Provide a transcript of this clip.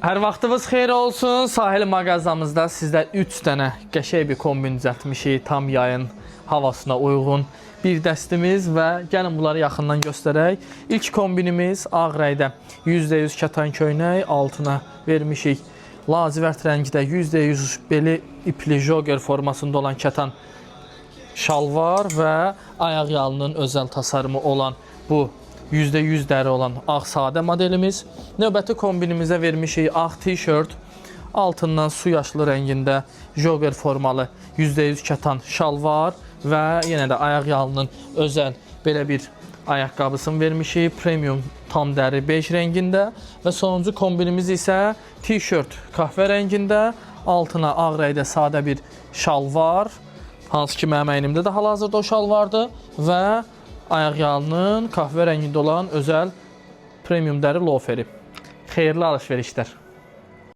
Hər vaxtınız xeyir olsun. Sahil mağazamızda sizdə 3 dənə qəşəng bir kombin düzəltmişik. Tam yayın havasına uyğun bir dəstimiz və gəlin bunları yaxından göstərək. İlk kombinimiz ağ rəngdə %100 kətan köynək, altına vermişik lacivert rəngdə %100 beli ipli jogger formasında olan kətan şalvar və ayaq yalının özəl tasarımı olan bu %100 dəri olan ağ sadə modelimiz. Növbəti kombinimizə vermişik ağ tişört, altından su yaşlı rəngində jogger formalı %100 kətan şalvar və yenə də ayaq yalının özəl belə bir ayaqqabısını vermişik. Premium tam dəri bej rəngində və sonuncu kombinimiz isə tişört kahve rəngində, altına ağ rəngdə sadə bir şalvar, hansı ki mənim əynimdə də hal-hazırda o şalvardır və ayaq yalının kahve rəngində olan özəl premium dəri loferi. Xeyirli alış-verişlər.